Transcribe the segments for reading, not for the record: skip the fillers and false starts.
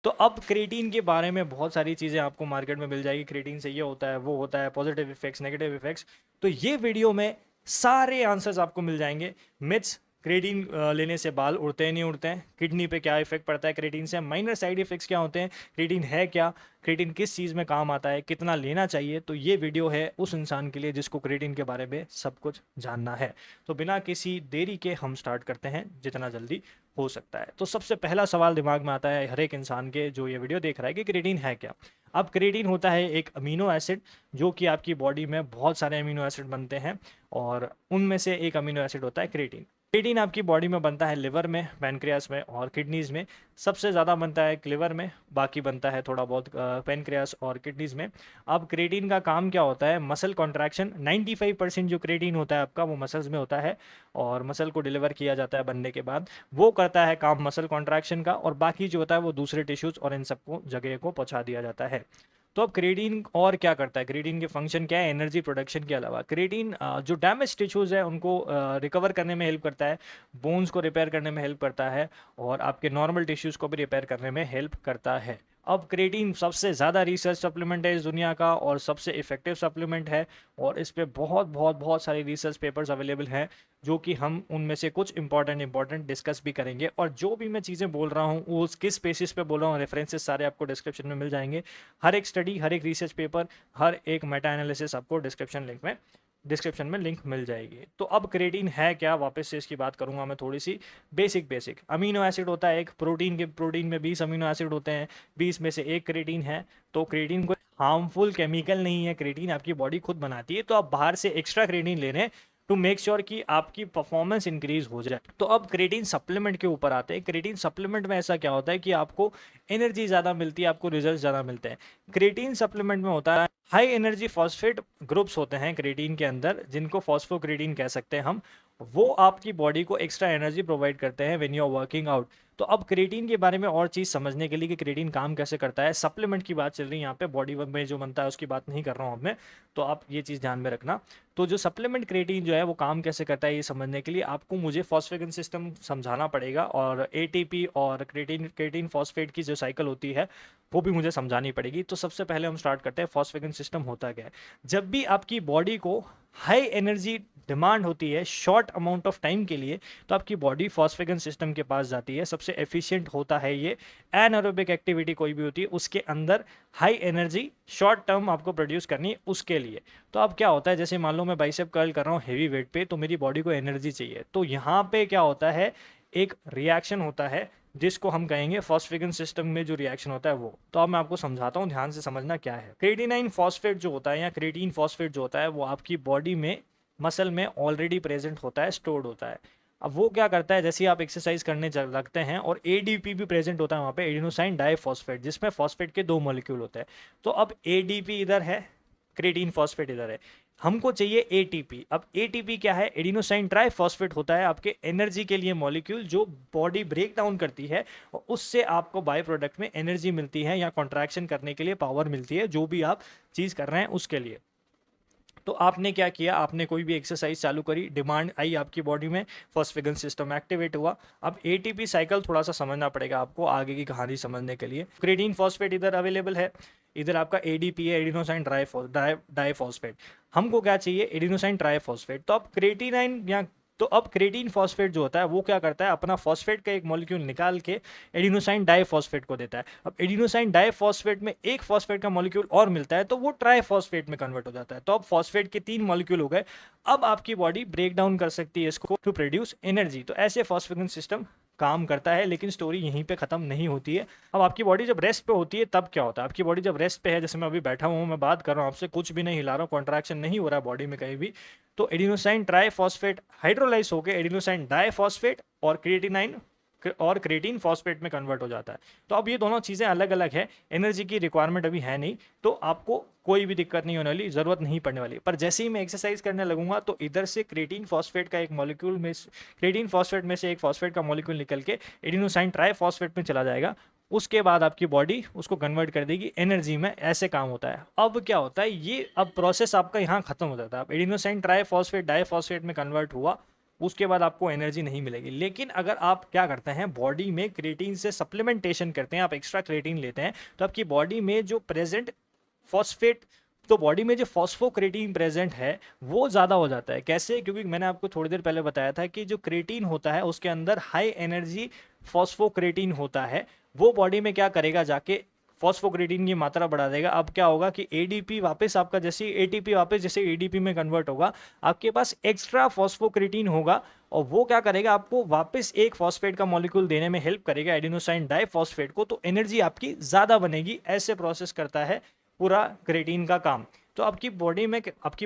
तो अब क्रिएटिन के बारे में बहुत सारी चीज़ें आपको मार्केट में मिल जाएगी। क्रिएटिन से ये होता है, वो होता है, पॉजिटिव इफेक्ट्स, नेगेटिव इफेक्ट्स। तो ये वीडियो में सारे आंसर्स आपको मिल जाएंगे। मिथ्स, क्रिएटिन लेने से बाल उड़ते हैं नहीं उड़ते हैं, किडनी पे क्या इफेक्ट पड़ता है क्रिएटिन से, माइनर साइड इफेक्ट्स क्या होते हैं, क्रिएटिन है क्या, क्रिएटिन किस चीज़ में काम आता है, कितना लेना चाहिए। तो ये वीडियो है उस इंसान के लिए जिसको क्रिएटिन के बारे में सब कुछ जानना है। तो बिना किसी देरी के हम स्टार्ट करते हैं जितना जल्दी हो सकता है। तो सबसे पहला सवाल दिमाग में आता है हर एक इंसान के जो ये वीडियो देख रहा है कि क्रिएटिन है क्या। अब क्रिएटिन होता है एक अमीनो एसिड जो कि आपकी बॉडी में बहुत सारे अमीनो एसिड बनते हैं और उनमें से एक अमीनो एसिड होता है क्रिएटिन। क्रिएटिन आपकी बॉडी में बनता है लिवर में, पैनक्रियास में और किडनीज में। सबसे ज़्यादा बनता है लिवर में, बाकी बनता है थोड़ा बहुत पैनक्रियास और किडनीज में। अब क्रिएटिन का काम क्या होता है, मसल कॉन्ट्रैक्शन। 95% जो क्रिएटिन होता है आपका वो मसल्स में होता है और मसल को डिलीवर किया जाता है बनने के बाद। वो करता है काम मसल कॉन्ट्रैक्शन का और बाकी जो होता है वो दूसरे टिश्यूज और इन सबको जगह को पहुंचा दिया जाता है। तो अब क्रिएटिन और क्या करता है, क्रिएटिन के फंक्शन क्या है एनर्जी प्रोडक्शन के अलावा। क्रिएटिन जो डैमेज टिश्यूज है उनको रिकवर करने में हेल्प करता है, बोन्स को रिपेयर करने में हेल्प करता है और आपके नॉर्मल टिश्यूज को भी रिपेयर करने में हेल्प करता है। अब क्रिएटिन सबसे ज़्यादा रिसर्च सप्लीमेंट है इस दुनिया का और सबसे इफेक्टिव सप्लीमेंट है और इस पे बहुत बहुत बहुत सारे रिसर्च पेपर्स अवेलेबल हैं जो कि हम उनमें से कुछ इंपॉर्टेंट डिस्कस भी करेंगे। और जो भी मैं चीज़ें बोल रहा हूँ वो किस बेसिस पे बोल रहा हूँ, रेफरेंसेस सारे आपको डिस्क्रिप्शन में मिल जाएंगे। हर एक स्टडी, हर एक रिसर्च पेपर, हर एक मेटा एनालिसिस आपको डिस्क्रिप्शन में लिंक मिल जाएगी। तो अब क्रिएटिन है क्या, वापस से इसकी बात करूंगा मैं थोड़ी सी। बेसिक अमीनो एसिड होता है एक, प्रोटीन में 20 अमीनो एसिड होते हैं, 20 में से एक क्रिएटिन है। तो क्रिएटिन कोई हार्मफुल केमिकल नहीं है, क्रिएटिन आपकी बॉडी खुद बनाती है। तो आप बाहर से एक्स्ट्रा क्रिएटिन ले रहे हैं टू मेक श्योर कि आपकी परफॉर्मेंस इंक्रीज हो जाए। तो अब क्रिएटिन सप्लीमेंट के ऊपर आते हैं। क्रिएटिन सप्लीमेंट में ऐसा क्या होता है कि आपको एनर्जी ज़्यादा मिलती है, आपको रिजल्ट ज़्यादा मिलते हैं। क्रिएटिन सप्लीमेंट में होता है हाई एनर्जी फॉस्फेट ग्रुप्स होते हैं क्रिएटिन के अंदर, जिनको फॉस्फोक्रिएटिन कह सकते हैं हम। वो आपकी बॉडी को एक्स्ट्रा एनर्जी प्रोवाइड करते हैं when you are working out. तो अब क्रिएटिन के बारे में और चीज़ समझने के लिए कि क्रिएटिन काम कैसे करता है, सप्लीमेंट की बात चल रही है यहाँ पे, बॉडी में जो बनता है उसकी बात नहीं कर रहा हूँ अब मैं। तो आप ये चीज़ ध्यान में रखना। तो जो सप्लीमेंट क्रिएटिन जो है वो काम कैसे करता है ये समझने के लिए आपको मुझे फॉस्फेगन सिस्टम समझाना पड़ेगा और एटीपी और क्रिएटिन क्रिएटिन फॉस्फेट की जो साइकिल होती है वो भी मुझे समझानी पड़ेगी। तो सबसे पहले हम स्टार्ट करते हैं फॉस्फेगन सिस्टम होता क्या है। जब भी आपकी बॉडी को हाई एनर्जी डिमांड होती है शॉर्ट अमाउंट ऑफ टाइम के लिए तो आपकी बॉडी फॉस्फेगन सिस्टम के पास जाती है। सबसे एफिशिएंट होता है ये। एनारोबिक एक्टिविटी कोई भी होती है उसके अंदर हाई एनर्जी शॉर्ट टर्म आपको प्रोड्यूस करनी है उसके लिए। तो अब क्या होता है, जैसे मान लो मैं बाइसेप कर्ल कर रहा हूँ हेवी वेट पे, तो मेरी बॉडी को एनर्जी चाहिए। तो यहाँ पे क्या होता है, एक रिएक्शन होता है जिसको हम कहेंगे फॉस्फेगन सिस्टम में जो रिएक्शन होता है वो। तो अब मैं आपको समझाता हूँ, ध्यान से समझना क्या है। क्रिएटिनाइन फॉस्फेट जो होता है या क्रिएटिन फॉस्फेट जो होता है वो आपकी बॉडी में मसल में ऑलरेडी प्रेजेंट होता है, स्टोर्ड होता है। अब वो क्या करता है, जैसे आप एक्सरसाइज करने लगते हैं और एडीपी भी प्रेजेंट होता है वहाँ पे, एडिनोसाइन डाइफॉस्फेट, जिसमें फॉस्फेट के 2 मॉलिक्यूल होते हैं। तो अब एडीपी इधर है, क्रिएटिन फॉस्फेट इधर है, हमको चाहिए एटीपी। अब एटीपी क्या है, एडिनोसाइन ट्राइफॉस्फेट होता है आपके एनर्जी के लिए मॉलिक्यूल जो बॉडी ब्रेक डाउन करती है और उससे आपको बाय प्रोडक्ट में एनर्जी मिलती है या कॉन्ट्रैक्शन करने के लिए पावर मिलती है, जो भी आप चीज़ कर रहे हैं उसके लिए। तो आपने क्या किया, आपने कोई भी एक्सरसाइज चालू करी, डिमांड आई आपकी बॉडी में, फॉस्फेगन सिस्टम एक्टिवेट हुआ। अब एटीपी साइकिल थोड़ा सा समझना पड़ेगा आपको आगे की कहानी समझने के लिए। क्रिएटिन फॉस्फेट इधर अवेलेबल है, इधर आपका एडीपी है, एडिनोसाइन डाइफॉस्फेट। हमको क्या चाहिए, एडिनोसाइन ट्राइफॉस्फेट। तो अब क्रिएटिनाइन या तो अब क्रिएटिन फॉस्फेट जो होता है वो क्या करता है, अपना फॉस्फेट का एक मॉलिक्यूल निकाल के एडिनोसाइन डाइफॉस्फेट को देता है। अब एडिनोसाइन डाइफॉस्फेट में एक फॉस्फेट का मॉलिक्यूल और मिलता है तो वो ट्राइफॉस्फेट में कन्वर्ट हो जाता है। तो अब फॉस्फेट के 3 मॉलिक्यूल हो गए। अब आपकी बॉडी ब्रेक डाउन कर सकती है इसको टू प्रोड्यूस एनर्जी। तो ऐसे फॉस्फेगन सिस्टम काम करता है, लेकिन स्टोरी यहीं पे खत्म नहीं होती है। अब आपकी बॉडी जब रेस्ट पे होती है तब क्या होता है, आपकी बॉडी जब रेस्ट पे है, जैसे मैं अभी बैठा हूँ, मैं बात कर रहा हूँ आपसे, कुछ भी नहीं हिला रहा हूँ, कॉन्ट्रैक्शन नहीं हो रहा है बॉडी में कहीं भी, तो एडिनोसाइन ट्राइफॉस्फेट हाइड्रोलाइज होकर एडिनोसाइन डाइफॉस्फेट और क्रिएटिन फॉस्फेट में कन्वर्ट हो जाता है। तो अब ये दोनों चीज़ें अलग अलग है, एनर्जी की रिक्वायरमेंट अभी है नहीं, तो आपको कोई भी दिक्कत नहीं होने वाली, ज़रूरत नहीं पड़ने वाली। पर जैसे ही मैं एक्सरसाइज करने लगूंगा तो इधर से क्रिएटिन फॉस्फेट का एक मॉलिक्यूल में, क्रिएटिन फॉस्फेट में से एक फॉस्फेट का मॉलिक्यूल निकल के एडिनोसाइन ट्राइफॉस्फेट में चला जाएगा। उसके बाद आपकी बॉडी उसको कन्वर्ट कर देगी एनर्जी में। ऐसे काम होता है। अब क्या होता है, ये अब प्रोसेस आपका यहाँ खत्म हो जाता है। अब एडिनोसाइन ट्राइफॉस्फेट डाइफॉस्फेट में कन्वर्ट हुआ, उसके बाद आपको एनर्जी नहीं मिलेगी। लेकिन अगर आप क्या करते हैं, बॉडी में क्रिएटिन से सप्लीमेंटेशन करते हैं, आप एक्स्ट्रा क्रिएटिन लेते हैं, तो आपकी बॉडी में जो प्रेजेंट फॉस्फेट, तो बॉडी में जो फॉस्फोक्रेटिन प्रेजेंट है वो ज़्यादा हो जाता है। कैसे? क्योंकि मैंने आपको थोड़ी देर पहले बताया था कि जो क्रिएटिन होता है उसके अंदर हाई एनर्जी फॉस्फोक्रेटिन होता है, वो बॉडी में क्या करेगा, जाके फॉस्फोक्रेटिन की मात्रा बढ़ा देगा। अब क्या होगा कि एडीपी वापस आपका जैसे एटीपी वापस जैसे एडीपी में कन्वर्ट होगा, आपके पास एक्स्ट्रा फॉस्फोक्रेटिन होगा और वो क्या करेगा, आपको वापस एक फॉस्फेट का मॉलिक्यूल देने में हेल्प करेगा, एडिनोसाइन डाइफॉस्फेट को, तो एनर्जी आपकी ज़्यादा बनेगी। ऐसे प्रोसेस करता है पूरा क्रिएटिन का काम। तो आपकी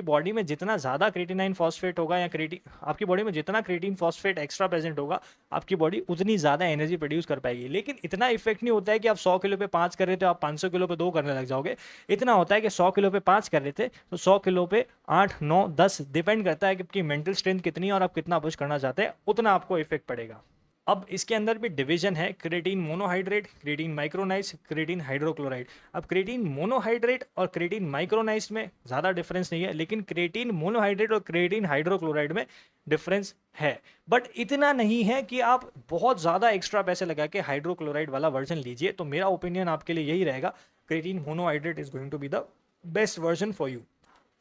बॉडी में जितना ज़्यादा क्रिएटिनाइन फॉस्फेट होगा या आपकी बॉडी में जितना क्रिएटिन फॉस्फेट एक्स्ट्रा प्रेजेंट होगा, आपकी बॉडी उतनी ज़्यादा एनर्जी प्रोड्यूस कर पाएगी। लेकिन इतना इफेक्ट नहीं होता है कि आप 100 किलो पे 5 कर रहे थे, आप 500 किलो पे 2 करने लग जाओगे। इतना होता है कि 100 किलो पे 5 कर रहे थे तो 100 किलो पे 8, 9, 10 डिपेंड करता है कि आपकी मेंटल स्ट्रेंथ कितनी है और आप कितना पुश करना चाहते हैं, उतना आपको इफेक्ट पड़ेगा। अब इसके अंदर भी डिवीजन है, creatine monohydrate, creatine micronised, creatine hydrochloride. अब क्रिएटिन मोनोहाइड्रेट और क्रिएटिन माइक्रोनाइज में ज़्यादा डिफरेंस नहीं है, लेकिन क्रिएटिन मोनोहाइड्रेट और क्रिएटिन हाइड्रोक्लोराइड में डिफरेंस है। बट इतना नहीं है कि आप बहुत ज़्यादा एक्स्ट्रा पैसे लगा के हाइड्रोक्लोराइड वाला वर्जन लीजिए। तो मेरा ओपिनियन आपके लिए यही रहेगा, creatine monohydrate is going to be the best version for you.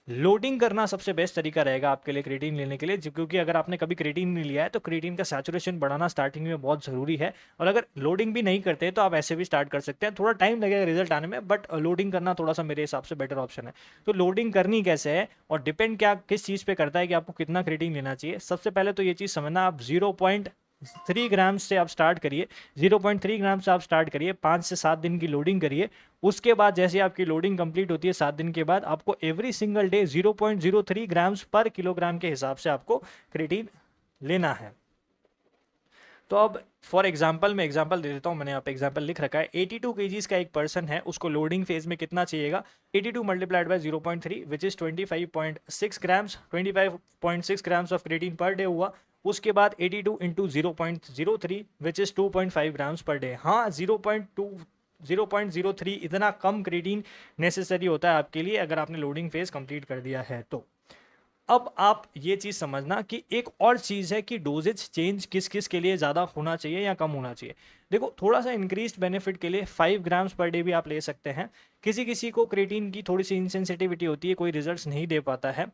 Loading करना सबसे बेस्ट तरीका रहेगा आपके लिए क्रिएटिन लेने के लिए, क्योंकि अगर आपने कभी क्रिएटिन नहीं लिया है तो क्रिएटिन का सैचुरेशन बढ़ाना स्टार्टिंग में बहुत ज़रूरी है। और अगर लोडिंग भी नहीं करते तो आप ऐसे भी स्टार्ट कर सकते हैं, थोड़ा टाइम लगेगा रिजल्ट आने में, बट लोडिंग करना थोड़ा सा मेरे हिसाब से बेटर ऑप्शन है। तो लोडिंग करनी कैसे है और डिपेंड क्या किस चीज़ पे करता है कि आपको कितना क्रिएटिन लेना चाहिए। सबसे पहले तो ये चीज़ समझना, आप 0.3 ग्राम से आप स्टार्ट करिए, 0.3 ग्राम से आप स्टार्ट करिए, 5 से 7 दिन की लोडिंग करिए। उसके बाद जैसे आपकी लोडिंग कंप्लीट होती है 7 दिन के बाद, आपको एवरी सिंगल डे 0.03 ग्राम्स पर किलोग्राम के हिसाब से आपको क्रिएटिन लेना है। तो अब फॉर एग्जाम्पल मैं एग्जाम्पल दे देता हूँ, मैंने यहाँ पे एग्जाम्पल लिख रखा है। 82 kgs का एक पर्सन है, उसको लोडिंग फेज में कितना चाहिएगा, 82 multiplied by 0.3 which is 25.6 grams, 25.6 grams of creatine per day हुआ। उसके बाद 82 into 0.03 which is 2.5 grams per day. हाँ, 0.03 इतना कम क्रिएटिन नेसेसरी होता है आपके लिए अगर आपने लोडिंग फेज कंप्लीट कर दिया है तो। अब आप ये चीज़ समझना कि एक और चीज़ है कि डोजेज चेंज किस किस के लिए ज़्यादा होना चाहिए या कम होना चाहिए। देखो, थोड़ा सा इंक्रीज बेनिफिट के लिए 5 ग्राम्स पर डे भी आप ले सकते हैं। किसी किसी को क्रिएटिन की थोड़ी सी इंसेंसिटिविटी होती है, कोई रिजल्ट्स नहीं दे पाता है,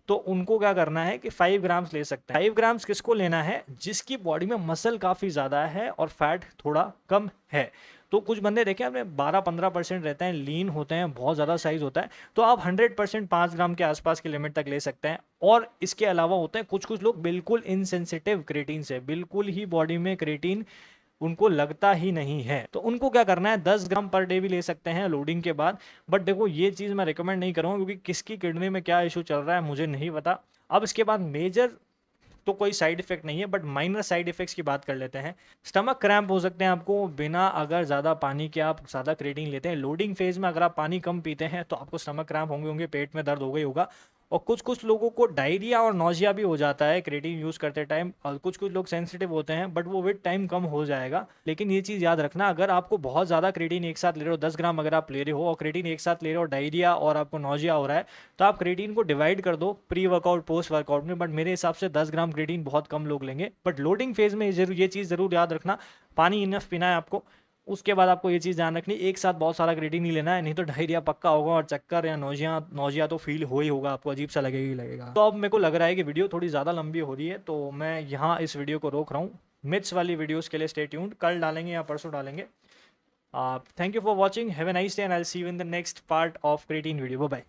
तो उनको क्या करना है कि 5 ग्राम्स ले सकते हैं। 5 ग्राम्स किसको लेना है, जिसकी बॉडी में मसल काफ़ी ज़्यादा है और फैट थोड़ा कम है। तो कुछ बंदे देखें आपने 12-15% रहते हैं, लीन होते हैं, बहुत ज़्यादा साइज होता है, तो आप 100% 5 ग्राम के आसपास की लिमिट तक ले सकते हैं। और इसके अलावा होते हैं कुछ कुछ लोग बिल्कुल इनसेंसिटिव क्रिएटिन से, बिल्कुल ही बॉडी में क्रिएटिन उनको लगता ही नहीं है, तो उनको क्या करना है, 10 ग्राम पर डे भी ले सकते हैं लोडिंग के बाद। बट देखो, ये चीज़ मैं रिकमेंड नहीं करूँगा क्योंकि किसकी किडनी में क्या इशू चल रहा है मुझे नहीं पता। अब इसके बाद मेजर तो कोई साइड इफेक्ट नहीं है, बट माइनर साइड इफेक्ट्स की बात कर लेते हैं। स्टमक क्रैम्प हो सकते हैं आपको बिना अगर ज़्यादा पानी के आप ज़्यादा क्रिएटिन लेते हैं। लोडिंग फेज में अगर आप पानी कम पीते हैं तो आपको स्टमक क्रैम्प होंगे, पेट में दर्द होगा। और कुछ कुछ लोगों को डायरिया और नौजिया भी हो जाता है क्रिएटिन यूज़ करते टाइम, और कुछ कुछ लोग सेंसिटिव होते हैं, बट वो विद टाइम कम हो जाएगा। लेकिन ये चीज़ याद रखना, अगर आपको बहुत ज़्यादा क्रिएटिन एक साथ ले रहे हो, 10 ग्राम अगर आप ले रहे हो और क्रिएटिन एक साथ ले रहे हो, डायरिया और आपको नौजिया हो रहा है, तो आप क्रिएटिन को डिवाइड कर दो प्री वर्कआउट पोस्ट वर्कआउट में। बट मेरे हिसाब से 10 ग्राम क्रिएटिन बहुत कम लोग लेंगे। बट लोडिंग फेज में ये चीज़ ज़रूर याद रखना, पानी इनफ पीना है आपको। उसके बाद आपको ये चीज़ ध्यान रखनी, एक साथ बहुत सारा क्रिएटिन नहीं लेना है, नहीं तो डायरिया पक्का होगा और चक्कर या नौजिया तो फील हो ही होगा, आपको अजीब सा लगेगा। तो अब मेरे को लग रहा है कि वीडियो थोड़ी ज़्यादा लंबी हो रही है, तो मैं यहाँ इस वीडियो को रोक रहा हूँ। मिथ्स वाली वीडियोज़ के लिए स्टे ट्यून्ड, कल डालेंगे या परसों डालेंगे। Thank you for watching, have a nice day and I will see you in the next part of creatine video. Bye bye.